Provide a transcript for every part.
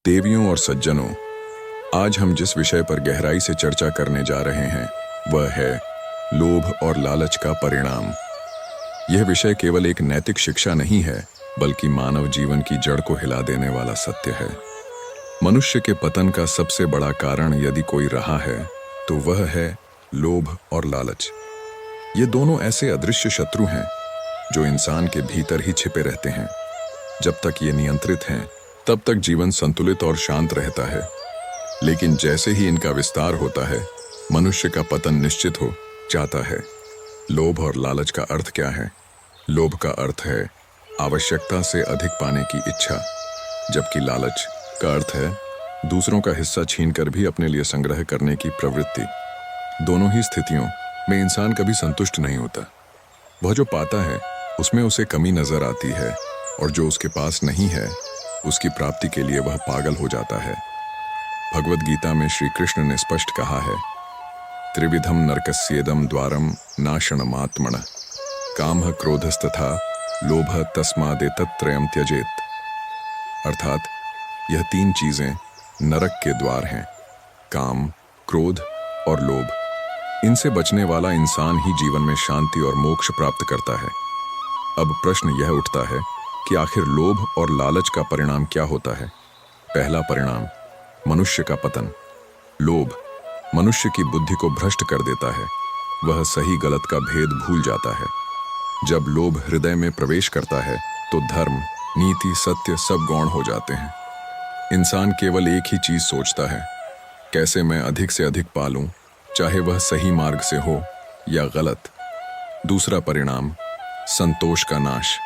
देवियों और सज्जनों, आज हम जिस विषय पर गहराई से चर्चा करने जा रहे हैं वह है लोभ और लालच का परिणाम। यह विषय केवल एक नैतिक शिक्षा नहीं है, बल्कि मानव जीवन की जड़ को हिला देने वाला सत्य है। मनुष्य के पतन का सबसे बड़ा कारण यदि कोई रहा है तो वह है लोभ और लालच। ये दोनों ऐसे अदृश्य शत्रु हैं जो इंसान के भीतर ही छिपे रहते हैं। जब तक ये नियंत्रित हैं, तब तक जीवन संतुलित और शांत रहता है। लेकिन जैसे ही इनका विस्तार होता है, मनुष्य का पतन निश्चित हो जाता है। लोभ और लालच का अर्थ क्या है? लोभ का अर्थ है आवश्यकता से अधिक पाने की इच्छा, जबकि लालच का अर्थ है दूसरों का हिस्सा छीनकर भी अपने लिए संग्रह करने की प्रवृत्ति। दोनों ही स्थितियों में इंसान कभी संतुष्ट नहीं होता। वह जो पाता है उसमें उसे कमी नजर आती है, और जो उसके पास नहीं है उसकी प्राप्ति के लिए वह पागल हो जाता है। भगवद गीता में श्री कृष्ण ने स्पष्ट कहा है, त्रिविधम नरकस्येदम द्वारम नाशनमात्मनः कामः क्रोधस्तथा लोभः तस्मादेतत्त्रयम् त्यजेत। अर्थात यह तीन चीजें नरक के द्वार हैं, काम, क्रोध और लोभ। इनसे बचने वाला इंसान ही जीवन में शांति और मोक्ष प्राप्त करता है। अब प्रश्न यह उठता है कि आखिर लोभ और लालच का परिणाम क्या होता है? पहला परिणाम, मनुष्य का पतन। लोभ मनुष्य की बुद्धि को भ्रष्ट कर देता है। वह सही गलत का भेद भूल जाता है। जब लोभ हृदय में प्रवेश करता है तो धर्म, नीति, सत्य सब गौण हो जाते हैं। इंसान केवल एक ही चीज सोचता है, कैसे मैं अधिक से अधिक पालूं, चाहे वह सही मार्ग से हो या गलत। दूसरा परिणाम, संतोष का नाश।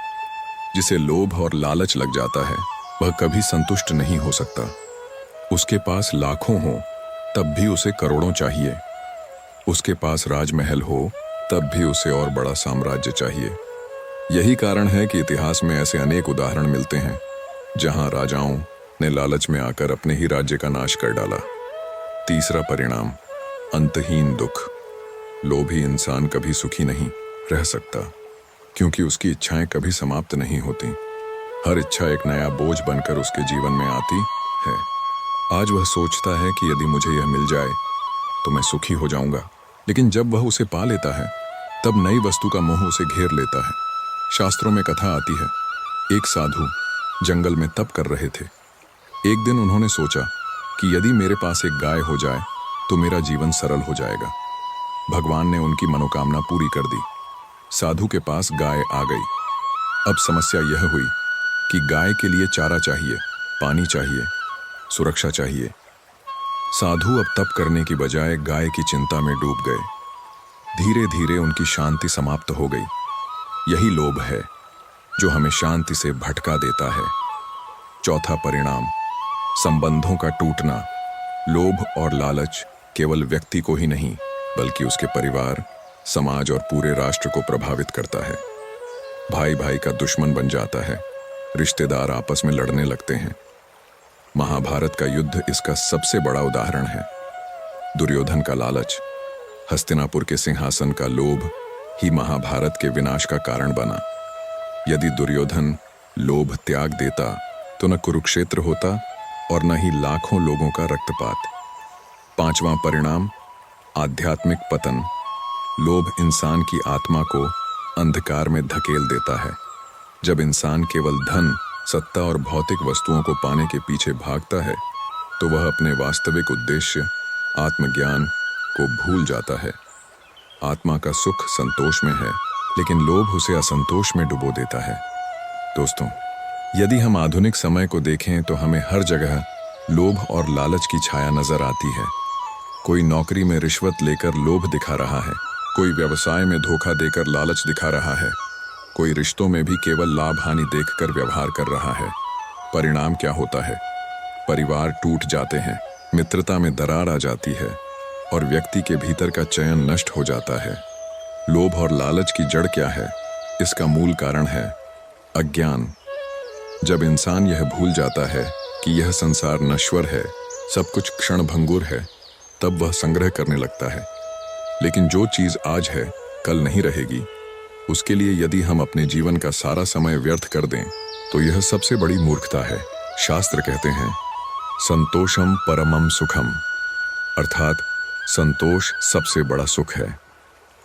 जिसे लोभ और लालच लग जाता है वह कभी संतुष्ट नहीं हो सकता। उसके पास लाखों हो तब भी उसे करोड़ों चाहिए। उसके पास राजमहल हो तब भी उसे और बड़ा साम्राज्य चाहिए। यही कारण है कि इतिहास में ऐसे अनेक उदाहरण मिलते हैं जहां राजाओं ने लालच में आकर अपने ही राज्य का नाश कर डाला। तीसरा परिणाम, अंतहीन दुख। लोभी इंसान कभी सुखी नहीं रह सकता, क्योंकि उसकी इच्छाएं कभी समाप्त नहीं होती। हर इच्छा एक नया बोझ बनकर उसके जीवन में आती है। आज वह सोचता है कि यदि मुझे यह मिल जाए तो मैं सुखी हो जाऊंगा, लेकिन जब वह उसे पा लेता है तब नई वस्तु का मोह उसे घेर लेता है। शास्त्रों में कथा आती है, एक साधु जंगल में तप कर रहे थे। एक दिन उन्होंने सोचा कि यदि मेरे पास एक गाय हो जाए तो मेरा जीवन सरल हो जाएगा। भगवान ने उनकी मनोकामना पूरी कर दी। साधु के पास गाय आ गई। अब समस्या यह हुई कि गाय के लिए चारा चाहिए, पानी चाहिए, सुरक्षा चाहिए। साधु अब तप करने की बजाय गाय की चिंता में डूब गए। धीरे धीरे उनकी शांति समाप्त हो गई। यही लोभ है जो हमें शांति से भटका देता है। चौथा परिणाम, संबंधों का टूटना। लोभ और लालच केवल व्यक्ति को ही नहीं, बल्कि उसके परिवार, समाज और पूरे राष्ट्र को प्रभावित करता है। भाई भाई का दुश्मन बन जाता है, रिश्तेदार आपस में लड़ने लगते हैं। महाभारत का युद्ध इसका सबसे बड़ा उदाहरण है। दुर्योधन का लालच, हस्तिनापुर के सिंहासन का लोभ ही महाभारत के विनाश का कारण बना। यदि दुर्योधन लोभ त्याग देता तो न कुरुक्षेत्र होता और न ही लाखों लोगों का रक्तपात। पांचवां परिणाम, आध्यात्मिक पतन। लोभ इंसान की आत्मा को अंधकार में धकेल देता है। जब इंसान केवल धन, सत्ता और भौतिक वस्तुओं को पाने के पीछे भागता है तो वह अपने वास्तविक उद्देश्य, आत्मज्ञान को भूल जाता है। आत्मा का सुख संतोष में है, लेकिन लोभ उसे असंतोष में डुबो देता है। दोस्तों, यदि हम आधुनिक समय को देखें तो हमें हर जगह लोभ और लालच की छाया नजर आती है। कोई नौकरी में रिश्वत लेकर लोभ दिखा रहा है, कोई व्यवसाय में धोखा देकर लालच दिखा रहा है, कोई रिश्तों में भी केवल लाभ हानि देखकर व्यवहार कर रहा है। परिणाम क्या होता है? परिवार टूट जाते हैं, मित्रता में दरार आ जाती है और व्यक्ति के भीतर का चयन नष्ट हो जाता है। लोभ और लालच की जड़ क्या है? इसका मूल कारण है अज्ञान। जब इंसान यह भूल जाता है कि यह संसार नश्वर है, सब कुछ क्षणभंगुर है, तब वह संग्रह करने लगता है। लेकिन जो चीज आज है कल नहीं रहेगी। उसके लिए यदि हम अपने जीवन का सारा समय व्यर्थ कर दें तो यह सबसे बड़ी मूर्खता है। शास्त्र कहते हैं, संतोषम परमम सुखम, अर्थात संतोष सबसे बड़ा सुख है।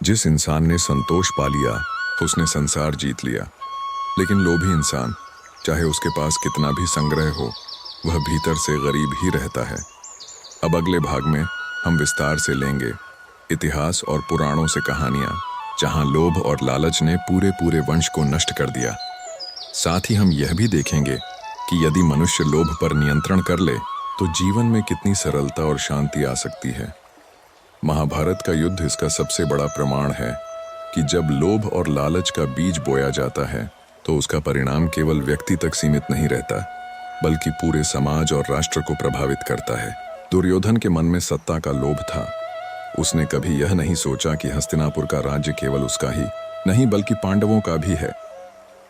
जिस इंसान ने संतोष पा लिया उसने संसार जीत लिया। लेकिन लोभी इंसान, चाहे उसके पास कितना भी संग्रह हो, वह भीतर से गरीब ही रहता है। अब अगले भाग में हम विस्तार से लेंगे इतिहास और पुराणों से कहानियां, जहां लोभ और लालच ने पूरे पूरे वंश को नष्ट कर दिया। साथ ही हम यह भी देखेंगे कि यदि मनुष्य लोभ पर नियंत्रण कर ले तो जीवन में कितनी सरलता और शांति आ सकती है। महाभारत का युद्ध इसका सबसे बड़ा प्रमाण है कि जब लोभ और लालच का बीज बोया जाता है तो उसका परिणाम केवल व्यक्ति तक सीमित नहीं रहता, बल्कि पूरे समाज और राष्ट्र को प्रभावित करता है। दुर्योधन के मन में सत्ता का लोभ था। उसने कभी यह नहीं सोचा कि हस्तिनापुर का राज्य केवल उसका ही नहीं बल्कि पांडवों का भी है।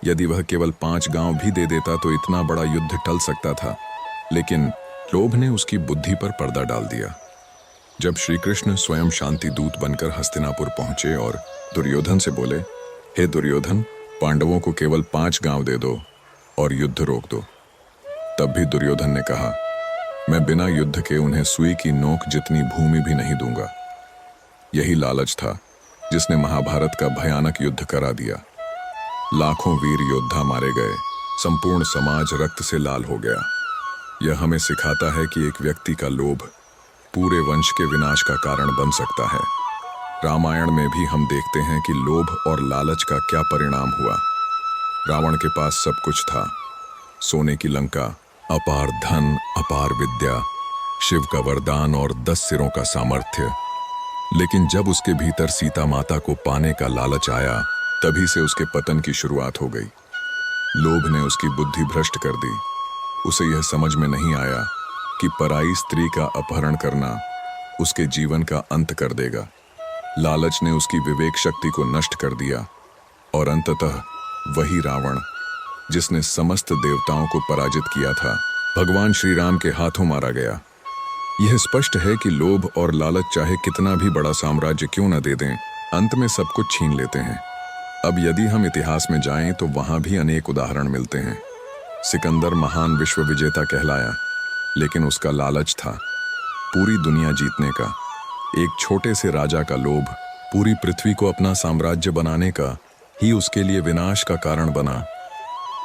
यदि वह केवल 5 गांव भी दे देता तो इतना बड़ा युद्ध टल सकता था, लेकिन लोभ ने उसकी बुद्धि पर पर्दा डाल दिया। जब श्री कृष्ण स्वयं शांति दूत बनकर हस्तिनापुर पहुंचे और दुर्योधन से बोले, हे दुर्योधन, पांडवों को केवल 5 गांव दे दो और युद्ध रोक दो, तब भी दुर्योधन ने कहा, मैं बिना युद्ध के उन्हें सुई की नोक जितनी भूमि भी नहीं दूंगा। यही लालच था जिसने महाभारत का भयानक युद्ध करा दिया। लाखों वीर योद्धा मारे गए, संपूर्ण समाज रक्त से लाल हो गया। यह हमें सिखाता है कि एक व्यक्ति का लोभ पूरे वंश के विनाश का कारण बन सकता है। रामायण में भी हम देखते हैं कि लोभ और लालच का क्या परिणाम हुआ। रावण के पास सब कुछ था, सोने की लंका, अपार धन, अपार विद्या, शिव का वरदान और 10 सिरों का सामर्थ्य। लेकिन जब उसके भीतर सीता माता को पाने का लालच आया, तभी से उसके पतन की शुरुआत हो गई। लोभ ने उसकी बुद्धि भ्रष्ट कर दी। उसे यह समझ में नहीं आया कि पराई स्त्री का अपहरण करना उसके जीवन का अंत कर देगा। लालच ने उसकी विवेक शक्ति को नष्ट कर दिया और अंततः वही रावण, जिसने समस्त देवताओं को पराजित किया था, भगवान श्री राम के हाथों मारा गया। यह स्पष्ट है कि लोभ और लालच चाहे कितना भी बड़ा साम्राज्य क्यों न दे दें, अंत में सब कुछ छीन लेते हैं। अब यदि हम इतिहास में जाएं तो वहां भी अनेक उदाहरण मिलते हैं। सिकंदर महान विश्व विजेता कहलाया, लेकिन उसका लालच था पूरी दुनिया जीतने का। एक छोटे से राजा का लोभ पूरी पृथ्वी को अपना साम्राज्य बनाने का ही उसके लिए विनाश का कारण बना।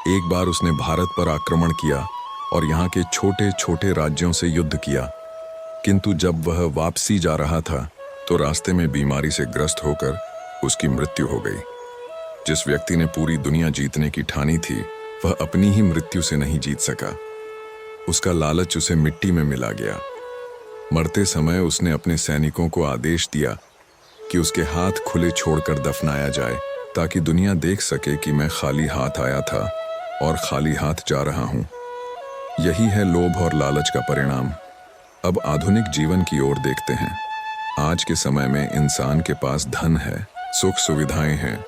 एक बार उसने भारत पर आक्रमण किया और यहाँ के छोटे छोटे राज्यों से युद्ध किया, किंतु जब वह वापसी जा रहा था तो रास्ते में बीमारी से ग्रस्त होकर उसकी मृत्यु हो गई। जिस व्यक्ति ने पूरी दुनिया जीतने की ठानी थी, वह अपनी ही मृत्यु से नहीं जीत सका। उसका लालच उसे मिट्टी में मिला गया। मरते समय उसने अपने सैनिकों को आदेश दिया कि उसके हाथ खुले छोड़कर दफनाया जाए, ताकि दुनिया देख सके कि मैं खाली हाथ आया था और खाली हाथ जा रहा हूं। यही है लोभ और लालच का परिणाम। अब आधुनिक जीवन की ओर देखते हैं। आज के समय में इंसान के पास धन है, सुख सुविधाएं हैं,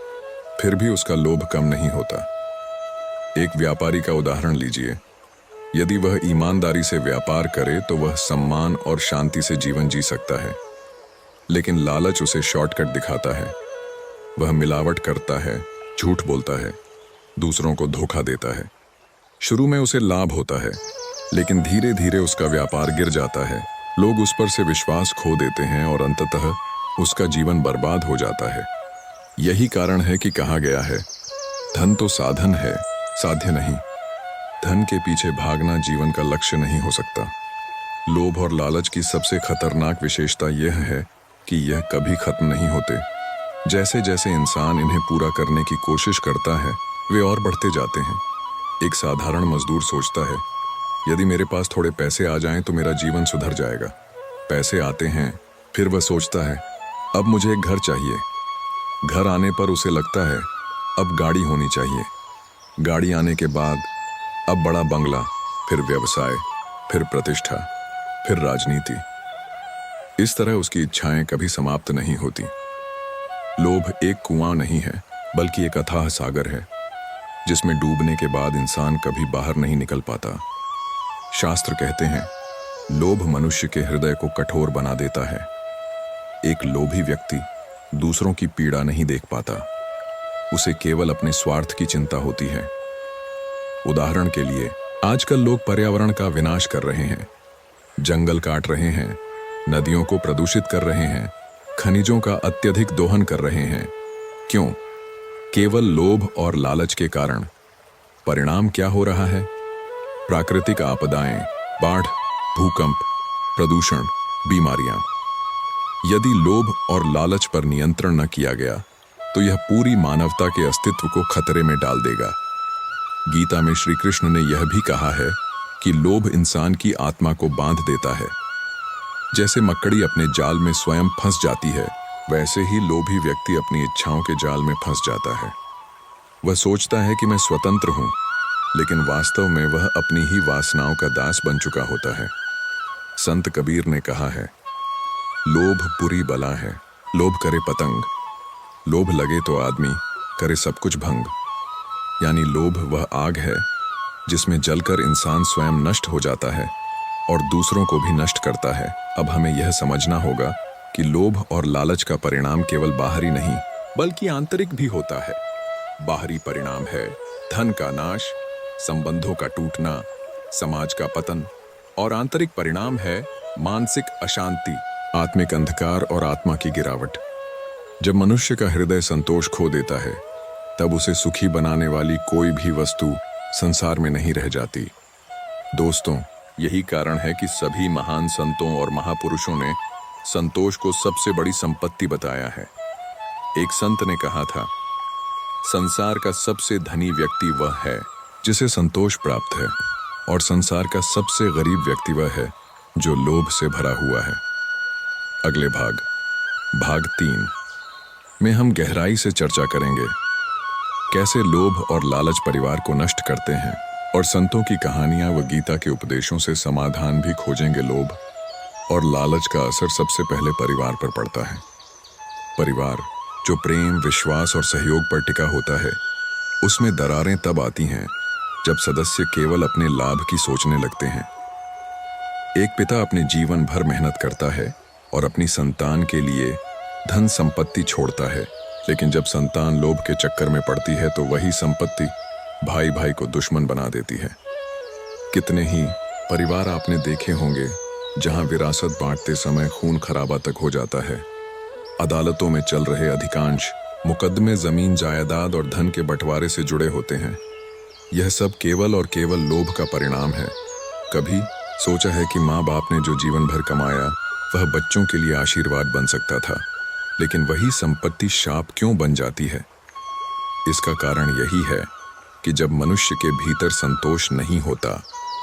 फिर भी उसका लोभ कम नहीं होता। एक व्यापारी का उदाहरण लीजिए। यदि वह ईमानदारी से व्यापार करे तो वह सम्मान और शांति से जीवन जी सकता है, लेकिन लालच उसे शॉर्टकट दिखाता है। वह मिलावट करता है, झूठ बोलता है, दूसरों को धोखा देता है। शुरू में उसे लाभ होता है, लेकिन धीरे धीरे उसका व्यापार गिर जाता है। लोग उस पर से विश्वास खो देते हैं और अंततः उसका जीवन बर्बाद हो जाता है। यही कारण है कि कहा गया है, धन तो साधन है, साध्य नहीं। धन के पीछे भागना जीवन का लक्ष्य नहीं हो सकता। लोभ और लालच की सबसे खतरनाक विशेषता यह है कि यह कभी खत्म नहीं होते। जैसे जैसे इंसान इन्हें पूरा करने की कोशिश करता है, वे और बढ़ते जाते हैं। एक साधारण मजदूर सोचता है, यदि मेरे पास थोड़े पैसे आ जाएं तो मेरा जीवन सुधर जाएगा। पैसे आते हैं, फिर वह सोचता है, अब मुझे एक घर चाहिए। घर आने पर उसे लगता है, अब गाड़ी होनी चाहिए। गाड़ी आने के बाद अब बड़ा बंगला, फिर व्यवसाय, फिर प्रतिष्ठा, फिर राजनीति। इस तरह उसकी इच्छाएं कभी समाप्त नहीं होती। लोभ एक कुआं नहीं है, बल्कि एक अथाह सागर है, जिसमें डूबने के बाद इंसान कभी बाहर नहीं निकल पाता। शास्त्र कहते हैं, लोभ मनुष्य के हृदय को कठोर बना देता है। एक लोभी व्यक्ति दूसरों की पीड़ा नहीं देख पाता, उसे केवल अपने स्वार्थ की चिंता होती है। उदाहरण के लिए, आजकल लोग पर्यावरण का विनाश कर रहे हैं, जंगल काट रहे हैं, नदियों को प्रदूषित कर रहे हैं, खनिजों का अत्यधिक दोहन कर रहे हैं। क्यों? केवल लोभ और लालच के कारण। परिणाम क्या हो रहा है? प्राकृतिक आपदाएं, बाढ़, भूकंप, प्रदूषण, बीमारियां। यदि लोभ और लालच पर नियंत्रण न किया गया तो यह पूरी मानवता के अस्तित्व को खतरे में डाल देगा। गीता में श्री कृष्ण ने यह भी कहा है कि लोभ इंसान की आत्मा को बांध देता है। जैसे मकड़ी अपने जाल में स्वयं फंस जाती है, वैसे ही लोभी व्यक्ति अपनी इच्छाओं के जाल में फंस जाता है। वह सोचता है कि मैं स्वतंत्र हूं, लेकिन वास्तव में वह अपनी ही वासनाओं का दास बन चुका होता है। संत कबीर ने कहा है, लोभ बुरी बला है, लोभ करे पतंग, लोभ लगे तो आदमी करे सब कुछ भंग। यानी लोभ वह आग है जिसमें जलकर इंसान स्वयं नष्ट हो जाता है और दूसरों को भी नष्ट करता है। अब हमें यह समझना होगा कि लोभ और लालच का परिणाम केवल बाहरी नहीं बल्कि आंतरिक भी होता है। बाहरी परिणाम है धन का नाश, संबंधों का टूटना, समाज का पतन, और आंतरिक परिणाम है मानसिक अशांति, आत्मिक अंधकार और आत्मा की गिरावट। जब मनुष्य का हृदय संतोष खो देता है, तब उसे सुखी बनाने वाली कोई भी वस्तु संसार में नहीं रह जाती। दोस्तों, यही कारण है कि सभी महान संतों और महापुरुषों ने संतोष को सबसे बड़ी संपत्ति बताया है। एक संत ने कहा था, संसार का सबसे धनी व्यक्ति वह है जिसे संतोष प्राप्त है, और संसार का सबसे गरीब व्यक्ति वह है जो लोभ से भरा हुआ है। अगले भाग 3 में हम गहराई से चर्चा करेंगे कैसे लोभ और लालच परिवार को नष्ट करते हैं, और संतों की कहानियां व गीता के उपदेशों से समाधान भी खोजेंगे। लोभ और लालच का असर सबसे पहले परिवार पर पड़ता है। परिवार जो प्रेम, विश्वास और सहयोग पर टिका होता है, उसमें दरारें तब आती हैं जब सदस्य केवल अपने लाभ की सोचने लगते हैं। एक पिता अपने जीवन भर मेहनत करता है और अपनी संतान के लिए धन संपत्ति छोड़ता है, लेकिन जब संतान लोभ के चक्कर में पड़ती है तो वही संपत्ति भाई भाई को दुश्मन बना देती है। कितने ही परिवार आपने देखे होंगे जहां विरासत बांटते समय खून खराबा तक हो जाता है। अदालतों में चल रहे अधिकांश मुकदमे जमीन, जायदाद और धन के बंटवारे से जुड़े होते हैं। यह सब केवल और केवल लोभ का परिणाम है। कभी सोचा है कि माँ बाप ने जो जीवन भर कमाया वह बच्चों के लिए आशीर्वाद बन सकता था, लेकिन वही संपत्ति शाप क्यों बन जाती है? इसका कारण यही है कि जब मनुष्य के भीतर संतोष नहीं होता,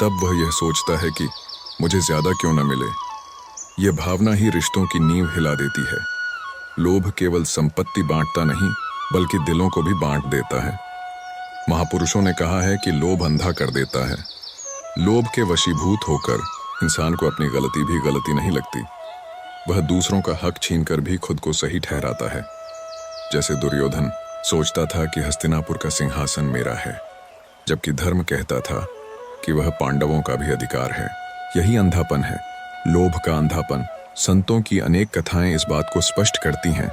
तब वह यह सोचता है कि मुझे ज्यादा क्यों न मिले। यह भावना ही रिश्तों की नींव हिला देती है। लोभ केवल संपत्ति बांटता नहीं बल्कि दिलों को भी बांट देता है। महापुरुषों ने कहा है कि लोभ अंधा कर देता है। लोभ के वशीभूत होकर इंसान को अपनी गलती भी गलती नहीं लगती। वह दूसरों का हक छीनकर भी खुद को सही ठहराता है। जैसे दुर्योधन सोचता था कि हस्तिनापुर का सिंहासन मेरा है, जबकि धर्म कहता था कि वह पांडवों का भी अधिकार है। यही अंधापन है, लोभ का अंधापन। संतों की अनेक कथाएं इस बात को स्पष्ट करती हैं।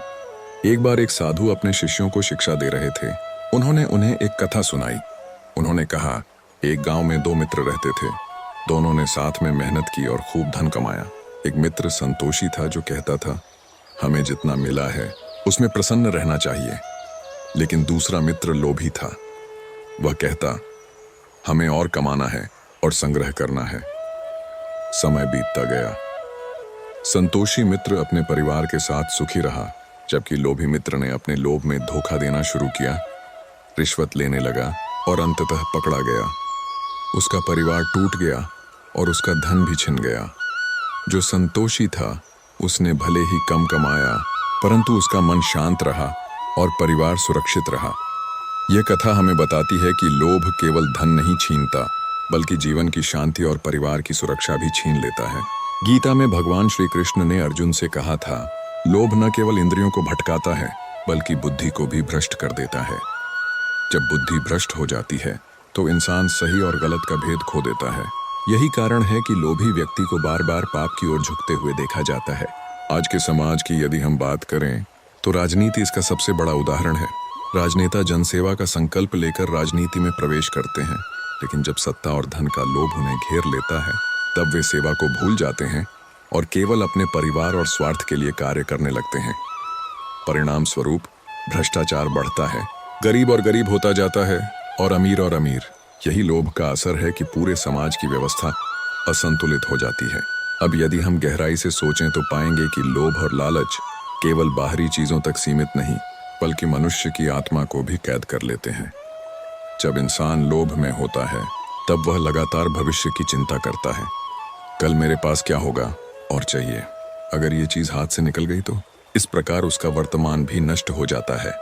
एक बार एक साधु अपने शिष्यों को शिक्षा दे रहे थे। उन्होंने उन्हें एक कथा सुनाई। उन्होंने कहा, एक गांव में 2 मित्र रहते थे। दोनों ने साथ में मेहनत की और खूब धन कमाया। एक मित्र संतोषी था जो कहता था, हमें जितना मिला है उसमें प्रसन्न रहना चाहिए। लेकिन दूसरा मित्र लोभी था। वह कहता, हमें और कमाना है और संग्रह करना है। समय बीतता गया। संतोषी मित्र अपने परिवार के साथ सुखी रहा, जबकि लोभी मित्र ने अपने लोभ में धोखा देना शुरू किया, रिश्वत लेने लगा और अंततः पकड़ा गया। उसका परिवार टूट गया और उसका धन भी छिन गया। जो संतोषी था उसने भले ही कम कमाया, परंतु उसका मन शांत रहा और परिवार सुरक्षित रहा। यह कथा हमें बताती है कि लोभ केवल धन नहीं छीनता, बल्कि जीवन की शांति और परिवार की सुरक्षा भी छीन लेता है। गीता में भगवान श्री कृष्ण ने अर्जुन से कहा था, लोभ न केवल इंद्रियों को भटकाता है बल्कि बुद्धि को भी भ्रष्ट कर देता है। जब बुद्धि भ्रष्ट हो जाती है तो इंसान सही और गलत का भेद खो देता है। यही कारण है कि लोभी व्यक्ति को बार बार पाप की ओर झुकते हुए देखा जाता है। आज के समाज की यदि हम बात करें तो राजनीति इसका सबसे बड़ा उदाहरण है। राजनेता जनसेवा का संकल्प लेकर राजनीति में प्रवेश करते हैं, लेकिन जब सत्ता और धन का लोभ उन्हें घेर लेता है तब वे सेवा को भूल जाते हैं और केवल अपने परिवार और स्वार्थ के लिए कार्य करने लगते हैं। परिणाम स्वरूप भ्रष्टाचार बढ़ता है, गरीब और गरीब होता जाता है और अमीर। यही लोभ का असर है कि पूरे समाज की व्यवस्था असंतुलित हो जाती है। अब यदि हम गहराई से सोचें तो पाएंगे कि लोभ और लालच केवल बाहरी चीजों तक सीमित नहीं, बल्कि मनुष्य की आत्मा को भी कैद कर लेते हैं। जब इंसान लोभ में होता है तब वह लगातार भविष्य की चिंता करता है। कल मेरे पास क्या होगा और चाहिए, अगर ये चीज हाथ से निकल गई तो। इस प्रकार उसका वर्तमान भी नष्ट हो जाता है।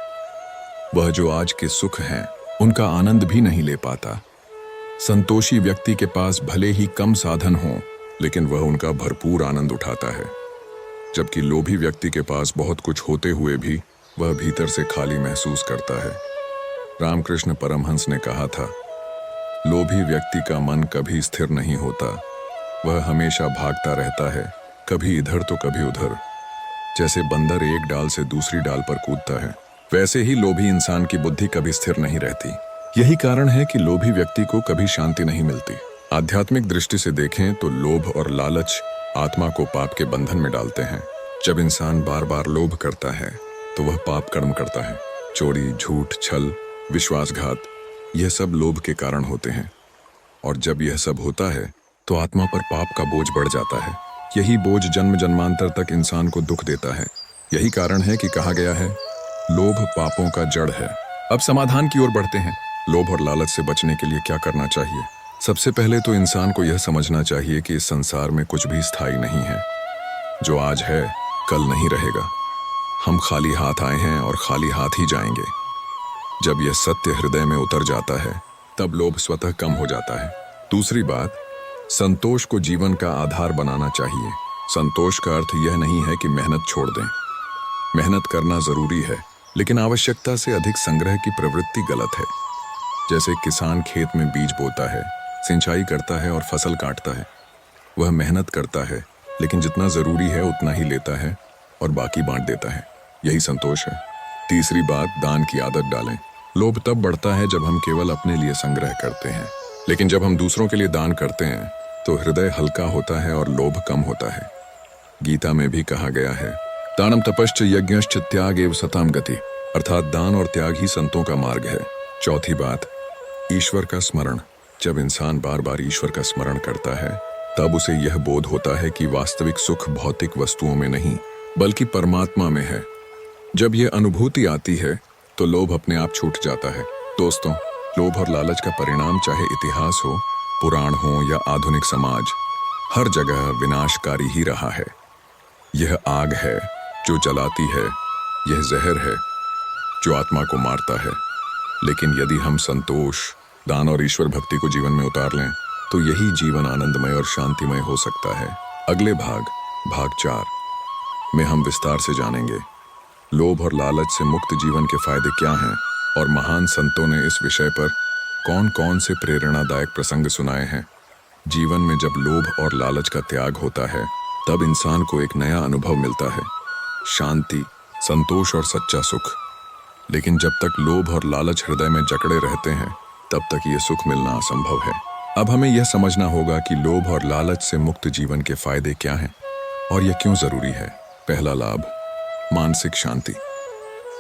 वह जो आज के सुख हैं उनका आनंद भी नहीं ले पाता। संतोषी व्यक्ति के पास भले ही कम साधन हो, लेकिन वह उनका भरपूर आनंद उठाता है, जबकि लोभी व्यक्ति के पास बहुत कुछ होते हुए भी वह भीतर से खाली महसूस करता है। रामकृष्ण परमहंस ने कहा था, लोभी व्यक्ति का मन कभी स्थिर नहीं होता, वह हमेशा भागता रहता है, कभी इधर तो कभी उधर। जैसे बंदर एक डाल से दूसरी डाल पर कूदता है, वैसे ही लोभी इंसान की बुद्धि कभी स्थिर नहीं रहती। यही कारण है कि लोभी व्यक्ति को कभी शांति नहीं मिलती। आध्यात्मिक दृष्टि से देखें तो लोभ और लालच आत्मा को पाप के बंधन में डालते हैं। जब इंसान बार बार लोभ करता है तो वह पाप कर्म करता है। चोरी, झूठ, छल, विश्वासघात, यह सब लोभ के कारण होते हैं। और जब यह सब होता है तो आत्मा पर पाप का बोझ बढ़ जाता है। यही बोझ जन्म जन्मांतर तक इंसान को दुख देता है। यही कारण है कि कहा गया है, लोभ पापों का जड़ है। अब समाधान की ओर बढ़ते हैं। लोभ और लालच से बचने के लिए क्या करना चाहिए? सबसे पहले तो इंसान को यह समझना चाहिए कि इस संसार में कुछ भी स्थायी नहीं है। जो आज है कल नहीं रहेगा। हम खाली हाथ आए हैं और खाली हाथ ही जाएंगे। जब यह सत्य हृदय में उतर जाता है तब लोभ स्वतः कम हो जाता है। दूसरी बात, संतोष को जीवन का आधार बनाना चाहिए। संतोष का अर्थ यह नहीं है कि मेहनत छोड़ दें। मेहनत करना जरूरी है, लेकिन आवश्यकता से अधिक संग्रह की प्रवृत्ति गलत है। जैसे किसान खेत में बीज बोता है, सिंचाई करता है और फसल काटता है। वह मेहनत करता है, लेकिन जितना जरूरी है उतना ही लेता है और बाकी बांट देता है। यही संतोष है। तीसरी बात, दान की आदत डालें। लोभ तब बढ़ता है जब हम केवल अपने लिए संग्रह करते हैं, लेकिन जब हम दूसरों के लिए दान करते हैं तो हृदय हल्का होता है और लोभ कम होता है। गीता में भी कहा गया है, दानम तपश्च यज्ञश्च त्याग एव सताम गति, अर्थात दान और त्याग ही संतों का मार्ग है। चौथी बात, ईश्वर का स्मरण। जब इंसान बार बार ईश्वर का स्मरण करता है तब उसे यह बोध होता है कि वास्तविक सुख भौतिक वस्तुओं में नहीं बल्कि परमात्मा में है। जब यह अनुभूति आती है तो लोभ अपने आप छूट जाता है। दोस्तों, लोभ और लालच का परिणाम चाहे इतिहास हो, पुराण हो या आधुनिक समाज, हर जगह विनाशकारी ही रहा है। यह आग है जो जलाती है, यह जहर है जो आत्मा को मारता है। लेकिन यदि हम संतोष, दान और ईश्वर भक्ति को जीवन में उतार लें तो यही जीवन आनंदमय और शांतिमय हो सकता है। अगले भाग 4 में हम विस्तार से जानेंगे लोभ और लालच से मुक्त जीवन के फायदे क्या हैं और महान संतों ने इस विषय पर कौन कौन से प्रेरणादायक प्रसंग सुनाए हैं। जीवन में जब लोभ और लालच का त्याग होता है तब इंसान को एक नया अनुभव मिलता है, शांति, संतोष और सच्चा सुख। लेकिन जब तक लोभ और लालच हृदय में जकड़े रहते हैं तब तक ये सुख मिलना असंभव है। अब हमें यह समझना होगा कि लोभ और लालच से मुक्त जीवन के फायदे क्या हैं और यह क्यों जरूरी है। पहला लाभ, मानसिक शांति।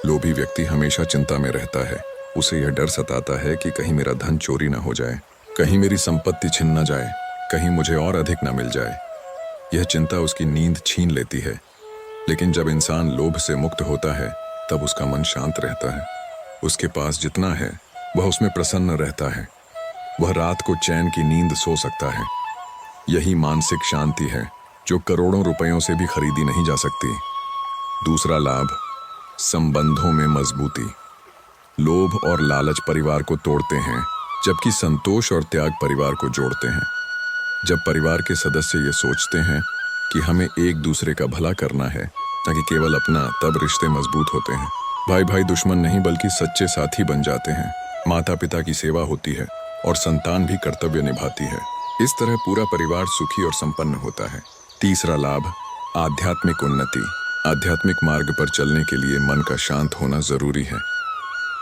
लोभी व्यक्ति हमेशा चिंता में रहता है। उसे यह डर सताता है कि कहीं मेरा धन चोरी न हो जाए, कहीं मेरी संपत्ति छिन न जाए, कहीं मुझे और अधिक न मिल जाए। यह चिंता उसकी नींद छीन लेती है। लेकिन जब इंसान लोभ से मुक्त होता है तब उसका मन शांत रहता है। उसके पास जितना है वह उसमें प्रसन्न रहता है। वह रात को चैन की नींद सो सकता है। यही मानसिक शांति है जो करोड़ों रुपयों से भी खरीदी नहीं जा सकती। दूसरा लाभ, संबंधों में मजबूती। लोभ और लालच परिवार को तोड़ते हैं, जबकि संतोष और त्याग परिवार को जोड़ते हैं। जब परिवार के सदस्य ये सोचते हैं कि हमें एक दूसरे का भला करना है, न कि केवल अपना, तब रिश्ते मजबूत होते हैं। भाई भाई दुश्मन नहीं बल्कि सच्चे साथी बन जाते हैं। माता पिता की सेवा होती है और संतान भी कर्तव्य निभाती है। इस तरह पूरा परिवार सुखी और संपन्न होता है। तीसरा लाभ, आध्यात्मिक उन्नति। आध्यात्मिक मार्ग पर चलने के लिए मन का शांत होना जरूरी है।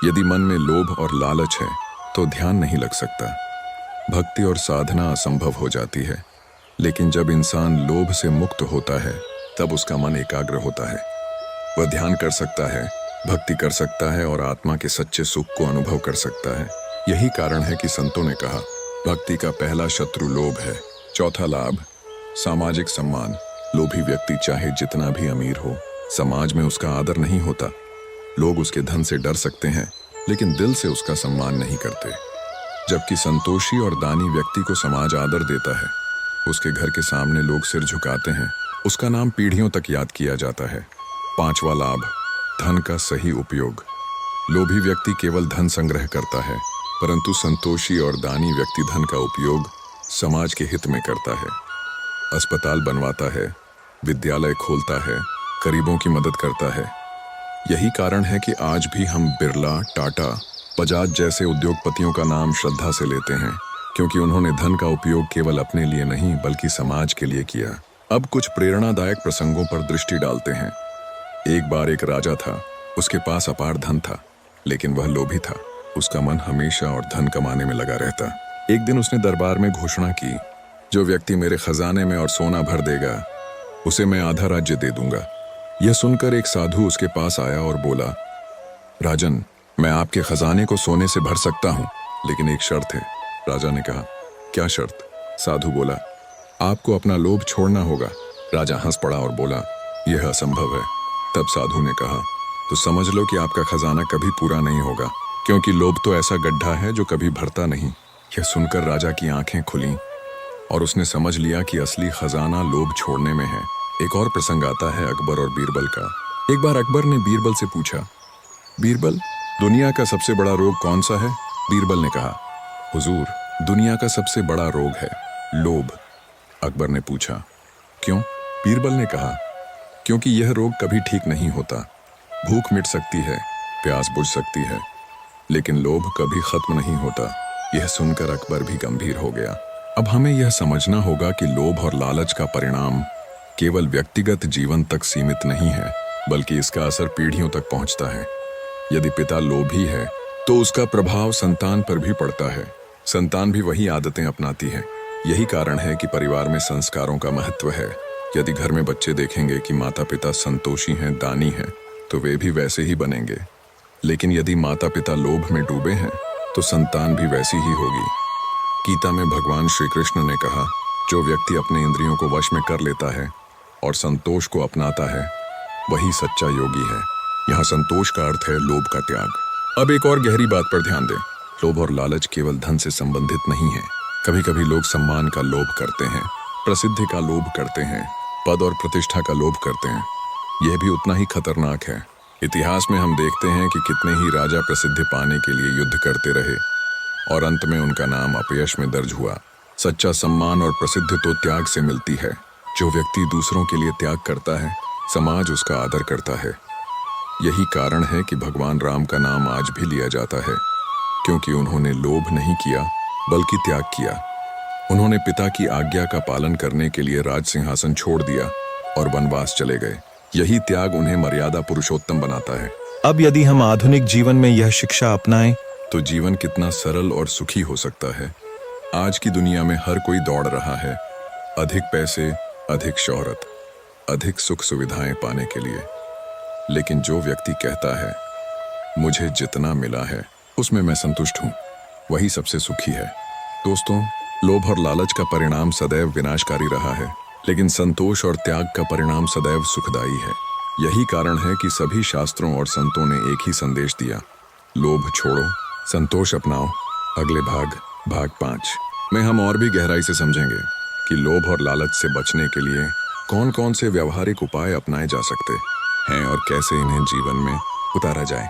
यदि मन में लोभ और लालच है तो ध्यान नहीं लग सकता। भक्ति और साधना असंभव हो जाती है। लेकिन जब इंसान लोभ से मुक्त होता है तब उसका मन एकाग्र होता है। वह ध्यान कर सकता है, भक्ति कर सकता है और आत्मा के सच्चे सुख को अनुभव कर सकता है। यही कारण है कि संतों ने कहा, भक्ति का पहला शत्रु लोभ है। चौथा लाभ, सामाजिक सम्मान। लोभी व्यक्ति चाहे जितना भी अमीर हो, समाज में उसका आदर नहीं होता। लोग उसके धन से डर सकते हैं, लेकिन दिल से उसका सम्मान नहीं करते। जबकि संतोषी और दानी व्यक्ति को समाज आदर देता है। उसके घर के सामने लोग सिर झुकाते हैं, उसका नाम पीढ़ियों तक याद किया जाता है। पांचवा लाभ, धन का सही उपयोग। लोभी व्यक्ति केवल धन संग्रह करता है, परंतु संतोषी और दानी व्यक्ति धन का उपयोग समाज के हित में करता है। अस्पताल बनवाता है, विद्यालय खोलता है, गरीबों की मदद करता है। यही कारण है कि आज भी हम बिरला, टाटा, बजाज जैसे उद्योगपतियों का नाम श्रद्धा से लेते हैं, क्योंकि उन्होंने धन का उपयोग केवल अपने लिए नहीं बल्कि समाज के लिए किया। अब कुछ प्रेरणादायक प्रसंगों पर दृष्टि डालते हैं। एक बार एक राजा था, उसके पास अपार धन था, लेकिन वह लोभी था। उसका मन हमेशा और धन कमाने में लगा रहता। एक दिन उसने दरबार में घोषणा की, जो व्यक्ति मेरे खजाने में और सोना भर देगा, उसे मैं आधा राज्य दे दूंगा। यह सुनकर एक साधु उसके पास आया और बोला, राजन, मैं आपके खजाने को सोने से भर सकता हूँ, लेकिन एक शर्त है। राजा ने कहा, क्या शर्त? साधु बोला, आपको अपना लोभ छोड़ना होगा। राजा हंस पड़ा और बोला, यह असंभव है। तब साधु ने कहा, तो समझ लो कि आपका खजाना कभी पूरा नहीं होगा, क्योंकि लोभ तो ऐसा गड्ढा है जो कभी भरता नहीं। यह सुनकर राजा की आंखें खुलीं और उसने समझ लिया कि असली खजाना लोभ छोड़ने में है। एक और प्रसंग आता है अकबर और बीरबल का। एक बार अकबर ने बीरबल से पूछा, बीरबल, दुनिया का सबसे बड़ा रोग कौन सा है? बीरबल ने कहा, हुजूर, दुनिया का सबसे बड़ा रोग है लोभ। अकबर ने पूछा, क्यों? बीरबल ने कहा, क्योंकि यह रोग कभी ठीक नहीं होता। भूख मिट सकती है, प्यास बुझ सकती है, लेकिन लोभ कभी खत्म नहीं होता। यह सुनकर अकबर भी गंभीर हो गया। अब हमें यह समझना होगा कि लोभ और लालच का परिणाम केवल व्यक्तिगत जीवन तक सीमित नहीं है, बल्कि इसका असर पीढ़ियों तक पहुंचता है। यदि पिता लोभी है तो उसका प्रभाव संतान पर भी पड़ता है। संतान भी वही आदतें अपनाती है। यही कारण है कि परिवार में संस्कारों का महत्व है। यदि घर में बच्चे देखेंगे कि माता पिता संतोषी हैं, दानी हैं, तो वे भी वैसे ही बनेंगे। लेकिन यदि माता पिता लोभ में डूबे हैं तो संतान भी वैसी ही होगी। गीता में भगवान श्री कृष्ण ने कहा, जो व्यक्ति अपने इंद्रियों को वश में कर लेता है और संतोष को अपनाता है, वही सच्चा योगी है। यहाँ संतोष का अर्थ है लोभ का त्याग। अब एक और गहरी बात पर ध्यान दें। लोभ और लालच केवल धन से संबंधित नहीं है। कभी कभी लोग सम्मान का लोभ करते हैं, प्रसिद्धि का लोभ करते हैं, पद और प्रतिष्ठा का लोभ करते हैं। यह भी उतना ही खतरनाक है। इतिहास में हम देखते हैं कि कितने ही राजा प्रसिद्धि पाने के लिए युद्ध करते रहे और अंत में उनका नाम अपयश में दर्ज हुआ। सच्चा सम्मान और प्रसिद्धि तो त्याग से मिलती है। जो व्यक्ति दूसरों के लिए त्याग करता है, समाज उसका आदर करता है। यही कारण है कि भगवान राम का नाम आज भी लिया जाता है, क्योंकि उन्होंने लोभ नहीं किया बल्कि त्याग किया। उन्होंने पिता की आज्ञा का पालन करने के लिए राज सिंहासन छोड़ दिया और वनवास चले गए। यही त्याग उन्हें मर्यादा पुरुषोत्तम बनाता है। अब यदि हम आधुनिक जीवन में यह शिक्षा अपनाएं तो जीवन कितना सरल और सुखी हो सकता है। आज की दुनिया में हर कोई दौड़ रहा है, अधिक पैसे, अधिक शोहरत, अधिक सुख सुविधाएं पाने के लिए। लेकिन जो व्यक्ति कहता है, मुझे जितना मिला है उसमें मैं संतुष्ट हूँ, वही सबसे सुखी है। दोस्तों, लोभ और लालच का परिणाम सदैव विनाशकारी रहा है, लेकिन संतोष और त्याग का परिणाम सदैव सुखदायी है। यही कारण है कि सभी शास्त्रों और संतों ने एक ही संदेश दिया, लोभ छोड़ो, संतोष अपनाओ। अगले भाग 5 में हम और भी गहराई से समझेंगे कि लोभ और लालच से बचने के लिए कौन कौन से व्यवहारिक उपाय अपनाए जा सकते हैं और कैसे इन्हें जीवन में उतारा जाए।